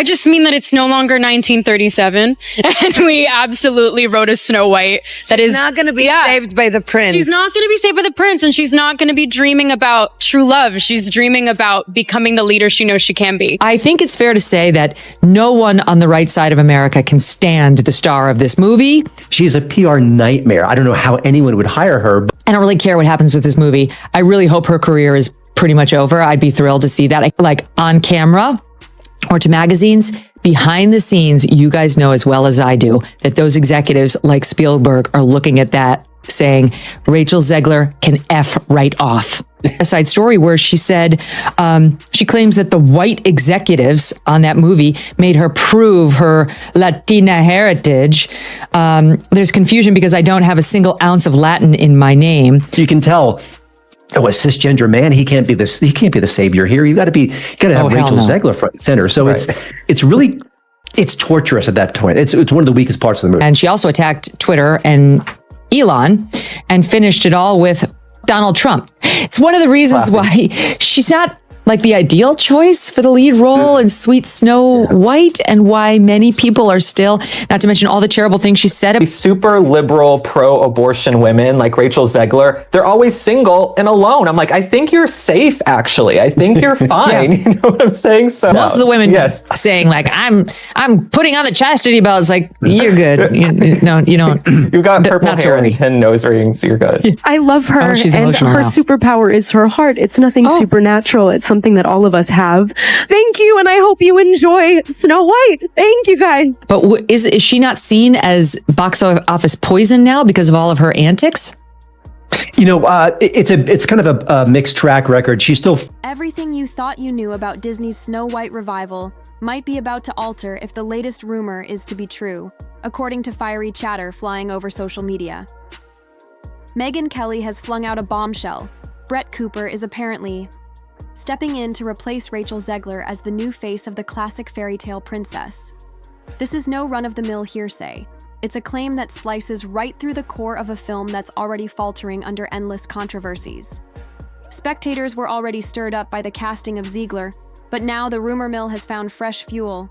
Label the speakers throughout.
Speaker 1: I just mean that it's no longer 1937, and we absolutely wrote a Snow White that is
Speaker 2: not going to be saved by the prince.
Speaker 1: She's not going to be saved by the prince, and she's not going to be dreaming about true love. She's dreaming about becoming the leader she knows she can be.
Speaker 3: I think it's fair to say that no one on the right side of America can stand the star of this movie.
Speaker 4: She's a PR nightmare. I don't know how anyone would hire her.
Speaker 3: I don't really care what happens with this movie. I really hope her career is pretty much over. I'd be thrilled to see that, like on camera or to magazines. Behind the scenes, you guys know as well as I do that those executives like Spielberg are looking at that saying, Rachel Zegler can F right off. A side story where she said she claims that the white executives on that movie made her prove her Latina heritage. There's confusion because I don't have a single ounce of Latin in my name.
Speaker 4: You can tell, a cisgender man, he can't be the savior here. You got to have Rachel Zegler front and center. So it's torturous at that point. It's one of the weakest parts of the movie.
Speaker 3: And she also attacked Twitter and Elon and finished it all with Donald Trump. It's one of the reasons why she's not like the ideal choice for the lead role in Sweet Snow White, and why many people are still, not to mention all the terrible things she said.
Speaker 5: These super liberal, pro-abortion women like Rachel Zegler, they're always single and alone. I'm like, I think you're safe, actually. I think you're fine. You know what I'm saying? So
Speaker 3: most of the women saying like, I'm putting on the chastity belt. It's like, you're good. You don't.
Speaker 5: You got purple hair and 10 nose rings. You're good.
Speaker 6: I love her. And her superpower is her heart. It's nothing supernatural. It's something that all of us have. Thank you, and I hope you enjoy Snow White. Thank you, guys.
Speaker 3: But is she not seen as box office poison now because of all of her antics?
Speaker 4: It's kind of a mixed track record. She's still...
Speaker 7: Everything you thought you knew about Disney's Snow White revival might be about to alter if the latest rumor is to be true, according to fiery chatter flying over social media. Megyn Kelly has flung out a bombshell. Brett Cooper is apparently stepping in to replace Rachel Zegler as the new face of the classic fairy tale princess. This is no run-of-the-mill hearsay. It's a claim that slices right through the core of a film that's already faltering under endless controversies. Spectators were already stirred up by the casting of Zegler, but now the rumor mill has found fresh fuel.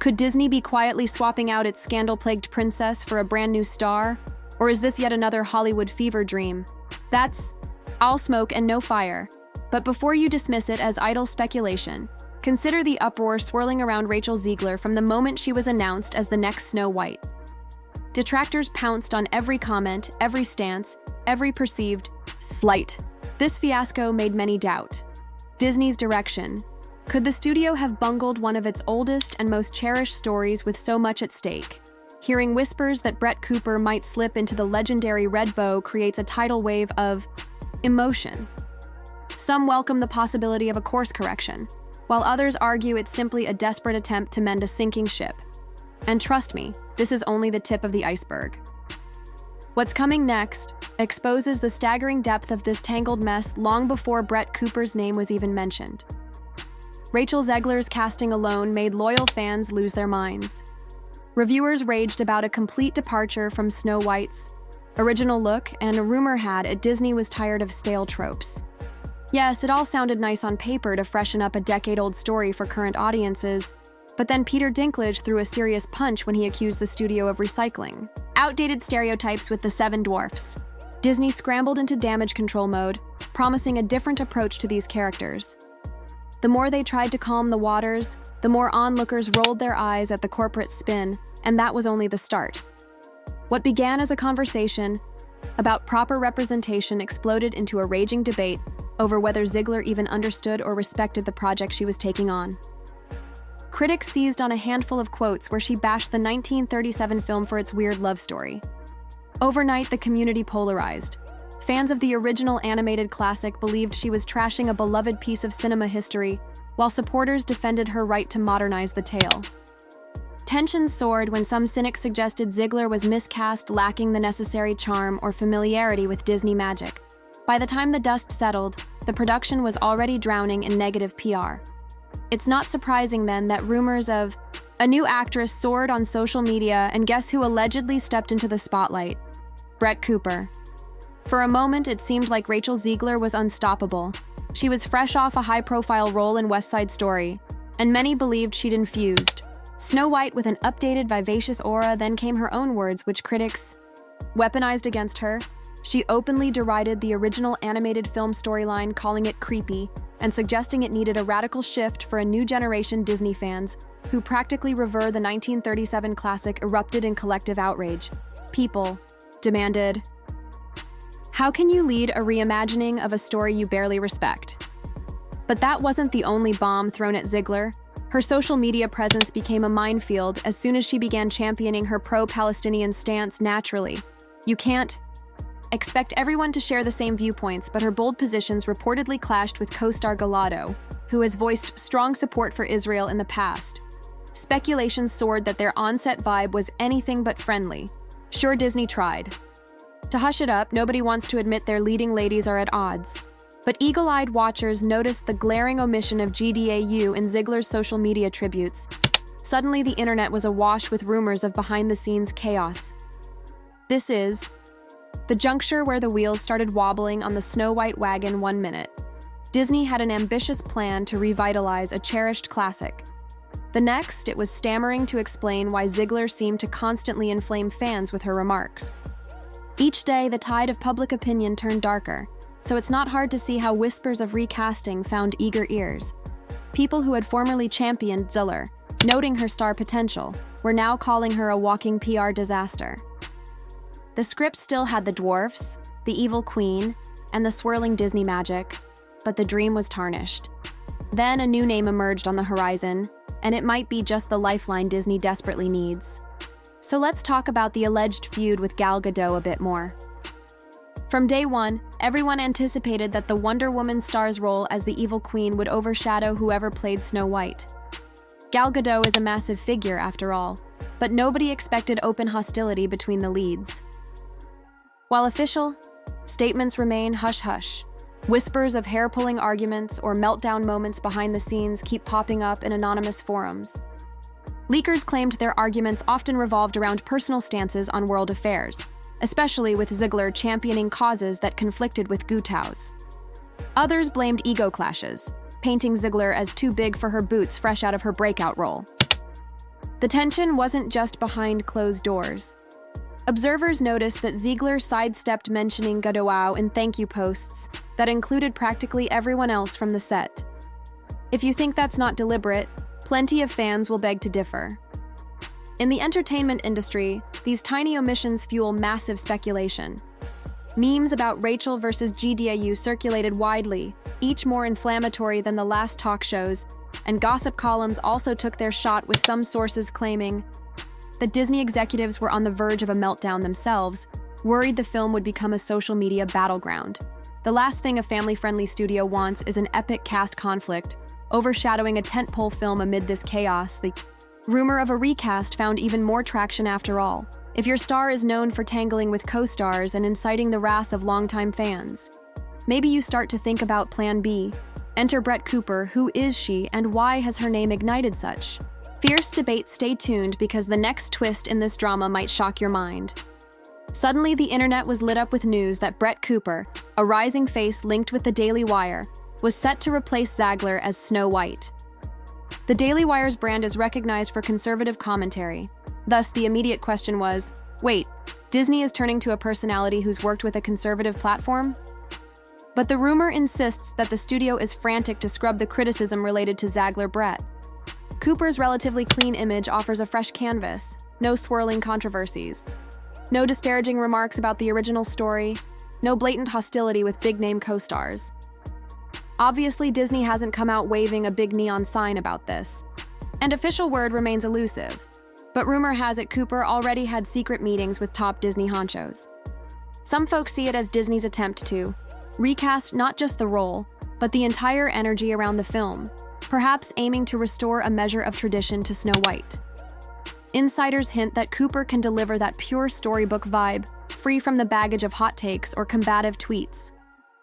Speaker 7: Could Disney be quietly swapping out its scandal-plagued princess for a brand new star? Or is this yet another Hollywood fever dream? That's all smoke and no fire. But before you dismiss it as idle speculation, consider the uproar swirling around Rachel Zegler from the moment she was announced as the next Snow White. Detractors pounced on every comment, every stance, every perceived slight. This fiasco made many doubt Disney's direction. Could the studio have bungled one of its oldest and most cherished stories with so much at stake? Hearing whispers that Brett Cooper might slip into the legendary red bow creates a tidal wave of emotion. Some welcome the possibility of a course correction, while others argue it's simply a desperate attempt to mend a sinking ship. And trust me, this is only the tip of the iceberg. What's coming next exposes the staggering depth of this tangled mess long before Brett Cooper's name was even mentioned. Rachel Zegler's casting alone made loyal fans lose their minds. Reviewers raged about a complete departure from Snow White's original look, and a rumor had it Disney was tired of stale tropes. Yes, it all sounded nice on paper to freshen up a decade-old story for current audiences, but then Peter Dinklage threw a serious punch when he accused the studio of recycling outdated stereotypes with the Seven Dwarfs. Disney scrambled into damage control mode, promising a different approach to these characters. The more they tried to calm the waters, the more onlookers rolled their eyes at the corporate spin, and that was only the start. What began as a conversation about proper representation exploded into a raging debate over whether Zegler even understood or respected the project she was taking on. Critics seized on a handful of quotes where she bashed the 1937 film for its weird love story. Overnight, the community polarized. Fans of the original animated classic believed she was trashing a beloved piece of cinema history, while supporters defended her right to modernize the tale. Tensions soared when some cynics suggested Zegler was miscast, lacking the necessary charm or familiarity with Disney magic. By the time the dust settled, the production was already drowning in negative PR. It's not surprising then that rumors of a new actress soared on social media, and guess who allegedly stepped into the spotlight? Brett Cooper. For a moment, it seemed like Rachel Zegler was unstoppable. She was fresh off a high-profile role in West Side Story, and many believed she'd infused. Snow White with an updated, vivacious aura, then came her own words, which critics weaponized against her. She openly derided the original animated film storyline, calling it creepy, and suggesting it needed a radical shift for a new generation Disney fans who practically revere the 1937 classic. Erupted in collective outrage. People demanded, "How can you lead a reimagining of a story you barely respect?" But that wasn't the only bomb thrown at Zegler. Her social media presence became a minefield as soon as she began championing her pro-Palestinian stance. Naturally, you can't expect everyone to share the same viewpoints, but her bold positions reportedly clashed with co-star Gallardo, who has voiced strong support for Israel in the past. Speculation soared that their on-set vibe was anything but friendly. Sure, Disney tried to hush it up. Nobody wants to admit their leading ladies are at odds. But eagle-eyed watchers noticed the glaring omission of GDAU in Zegler's social media tributes. Suddenly, the internet was awash with rumors of behind-the-scenes chaos. This is the juncture where the wheels started wobbling on the Snow White wagon. 1 minute, Disney had an ambitious plan to revitalize a cherished classic. The next, it was stammering to explain why Zegler seemed to constantly inflame fans with her remarks. Each day, the tide of public opinion turned darker, so it's not hard to see how whispers of recasting found eager ears. People who had formerly championed Zegler, noting her star potential, were now calling her a walking PR disaster. The script still had the dwarfs, the evil queen, and the swirling Disney magic, but the dream was tarnished. Then a new name emerged on the horizon, and it might be just the lifeline Disney desperately needs. So let's talk about the alleged feud with Gal Gadot a bit more. From day one, everyone anticipated that the Wonder Woman star's role as the evil queen would overshadow whoever played Snow White. Gal Gadot is a massive figure, after all, but nobody expected open hostility between the leads. While official statements remain hush-hush, whispers of hair-pulling arguments or meltdown moments behind the scenes keep popping up in anonymous forums. Leakers claimed their arguments often revolved around personal stances on world affairs, especially with Zegler championing causes that conflicted with Gutau's. Others blamed ego clashes, painting Zegler as too big for her boots fresh out of her breakout role. The tension wasn't just behind closed doors. Observers noticed that Zegler sidestepped mentioning Gadot in thank you posts that included practically everyone else from the set. If you think that's not deliberate, plenty of fans will beg to differ. In the entertainment industry, these tiny omissions fuel massive speculation. Memes about Rachel versus GDAU circulated widely, each more inflammatory than the last talk shows, and gossip columns also took their shot, with some sources claiming that Disney executives were on the verge of a meltdown themselves, worried the film would become a social media battleground. The last thing a family-friendly studio wants is an epic cast conflict, overshadowing a tentpole film. Amid this chaos, the rumor of a recast found even more traction after all. If your star is known for tangling with co-stars and inciting the wrath of longtime fans, maybe you start to think about Plan B. Enter Brett Cooper. Who is she, and why has her name ignited such fierce debate? Stay tuned, because the next twist in this drama might shock your mind. Suddenly, the internet was lit up with news that Brett Cooper, a rising face linked with the Daily Wire, was set to replace Zegler as Snow White. The Daily Wire's brand is recognized for conservative commentary. Thus, the immediate question was, wait, Disney is turning to a personality who's worked with a conservative platform? But the rumor insists that the studio is frantic to scrub the criticism related to Zegler. Brett Cooper's relatively clean image offers a fresh canvas, no swirling controversies, no disparaging remarks about the original story, no blatant hostility with big-name co-stars. Obviously, Disney hasn't come out waving a big neon sign about this, and official word remains elusive, but rumor has it Cooper already had secret meetings with top Disney honchos. Some folks see it as Disney's attempt to recast not just the role, but the entire energy around the film, perhaps aiming to restore a measure of tradition to Snow White. Insiders hint that Cooper can deliver that pure storybook vibe, free from the baggage of hot takes or combative tweets.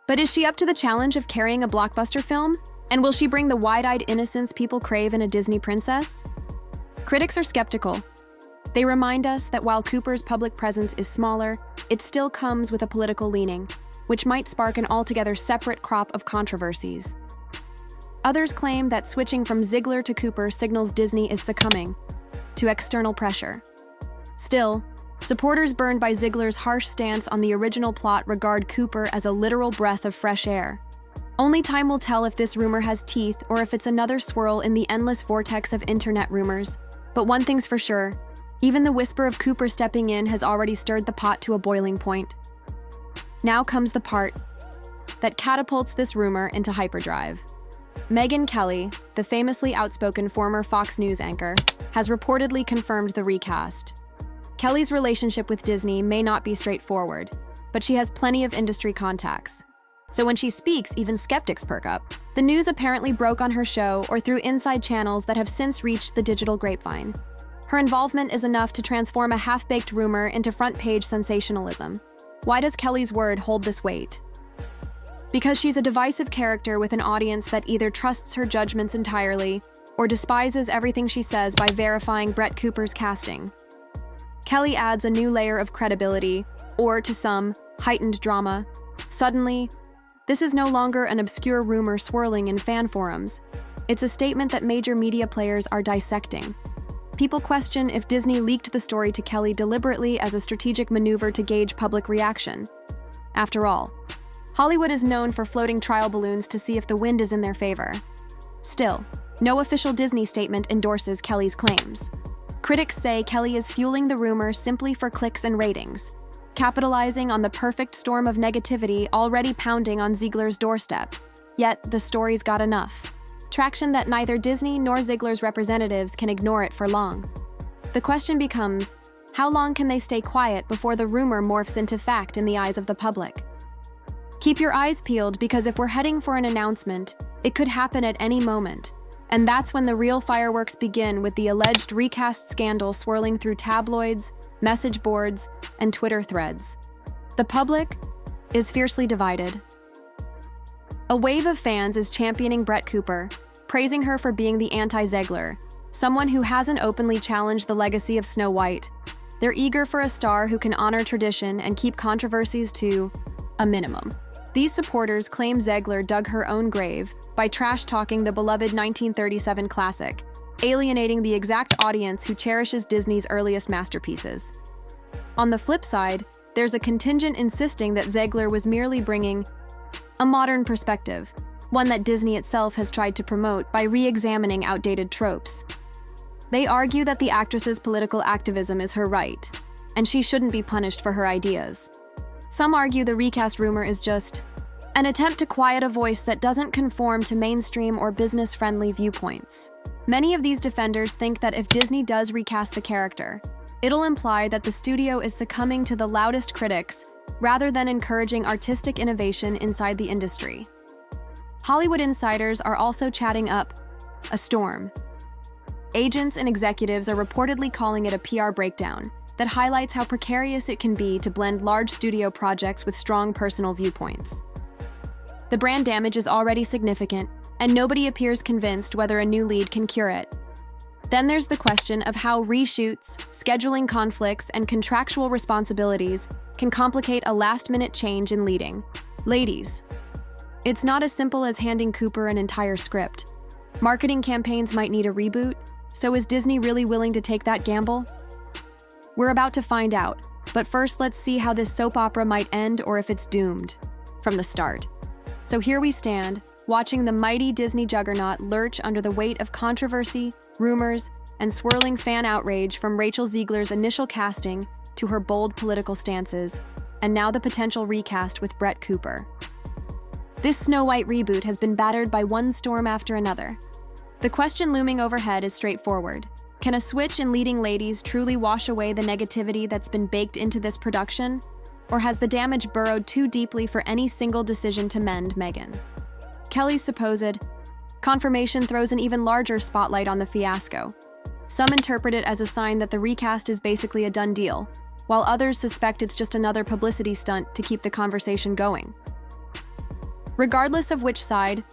Speaker 7: But is she up to the challenge of carrying a blockbuster film? And will she bring the wide-eyed innocence people crave in a Disney princess? Critics are skeptical. They remind us that while Cooper's public presence is smaller, it still comes with a political leaning, which might spark an altogether separate crop of controversies. Others claim that switching from Zegler to Cooper signals Disney is succumbing to external pressure. Still, supporters burned by Zegler's harsh stance on the original plot regard Cooper as a literal breath of fresh air. Only time will tell if this rumor has teeth or if it's another swirl in the endless vortex of internet rumors. But one thing's for sure, even the whisper of Cooper stepping in has already stirred the pot to a boiling point. Now comes the part that catapults this rumor into hyperdrive. Megyn Kelly, the famously outspoken former Fox News anchor, has reportedly confirmed the recast. Kelly's relationship with Disney may not be straightforward, but she has plenty of industry contacts. So when she speaks, even skeptics perk up. The news apparently broke on her show or through inside channels that have since reached the digital grapevine. Her involvement is enough to transform a half-baked rumor into front-page sensationalism. Why does Kelly's word hold this weight? Because she's a divisive character with an audience that either trusts her judgments entirely or despises everything she says by verifying Brett Cooper's casting. Kelly adds a new layer of credibility, or to some, heightened drama. Suddenly, this is no longer an obscure rumor swirling in fan forums. It's a statement that major media players are dissecting. People question if Disney leaked the story to Kelly deliberately as a strategic maneuver to gauge public reaction. After all, Hollywood is known for floating trial balloons to see if the wind is in their favor. Still, no official Disney statement endorses Kelly's claims. Critics say Kelly is fueling the rumor simply for clicks and ratings, capitalizing on the perfect storm of negativity already pounding on Zegler's doorstep. Yet, the story's got enough traction that neither Disney nor Zegler's representatives can ignore it for long. The question becomes, how long can they stay quiet before the rumor morphs into fact in the eyes of the public? Keep your eyes peeled, because if we're heading for an announcement, it could happen at any moment. And that's when the real fireworks begin, with the alleged recast scandal swirling through tabloids, message boards, and Twitter threads. The public is fiercely divided. A wave of fans is championing Brett Cooper, praising her for being the anti-Zegler, someone who hasn't openly challenged the legacy of Snow White. They're eager for a star who can honor tradition and keep controversies to a minimum. These supporters claim Zegler dug her own grave by trash-talking the beloved 1937 classic, alienating the exact audience who cherishes Disney's earliest masterpieces. On the flip side, there's a contingent insisting that Zegler was merely bringing a modern perspective, one that Disney itself has tried to promote by re-examining outdated tropes. They argue that the actress's political activism is her right, and she shouldn't be punished for her ideas. Some argue the recast rumor is just an attempt to quiet a voice that doesn't conform to mainstream or business-friendly viewpoints. Many of these defenders think that if Disney does recast the character, it'll imply that the studio is succumbing to the loudest critics rather than encouraging artistic innovation inside the industry. Hollywood insiders are also chatting up a storm. Agents and executives are reportedly calling it a PR breakdown that highlights how precarious it can be to blend large studio projects with strong personal viewpoints. The brand damage is already significant, and nobody appears convinced whether a new lead can cure it. Then there's the question of how reshoots, scheduling conflicts, and contractual responsibilities can complicate a last-minute change in leading. Ladies, it's not as simple as handing Cooper an entire script. Marketing campaigns might need a reboot, so is Disney really willing to take that gamble? We're about to find out, but first let's see how this soap opera might end, or if it's doomed from the start. So here we stand, watching the mighty Disney juggernaut lurch under the weight of controversy, rumors, and swirling fan outrage, from Rachel Zegler's initial casting to her bold political stances, and now the potential recast with Brett Cooper. This Snow White reboot has been battered by one storm after another. The question looming overhead is straightforward. Can a switch in leading ladies truly wash away the negativity that's been baked into this production? Or has the damage burrowed too deeply for any single decision to mend, Megyn? Kelly's supposed confirmation throws an even larger spotlight on the fiasco. Some interpret it as a sign that the recast is basically a done deal, while others suspect it's just another publicity stunt to keep the conversation going. Regardless of which side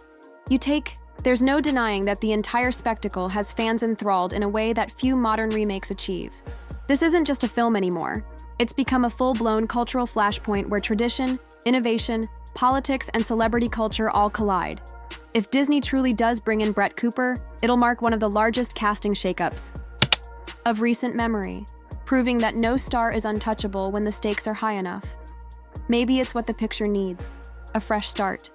Speaker 7: you take, there's no denying that the entire spectacle has fans enthralled in a way that few modern remakes achieve. This isn't just a film anymore. It's become a full-blown cultural flashpoint where tradition, innovation, politics, and celebrity culture all collide. If Disney truly does bring in Brett Cooper, it'll mark one of the largest casting shakeups of recent memory, proving that no star is untouchable when the stakes are high enough. Maybe it's what the picture needs, a fresh start.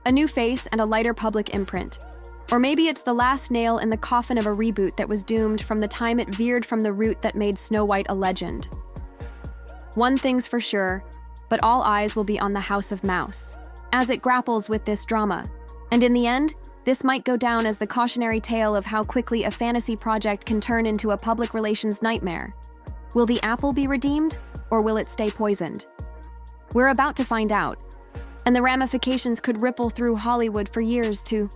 Speaker 7: A new face and a lighter public imprint. Or maybe it's the last nail in the coffin of a reboot that was doomed from the time it veered from the route that made Snow White a legend. One thing's for sure, but all eyes will be on the House of Mouse as it grapples with this drama. And in the end, this might go down as the cautionary tale of how quickly a fantasy project can turn into a public relations nightmare. Will the apple be redeemed, or will it stay poisoned? We're about to find out, and the ramifications could ripple through Hollywood for years to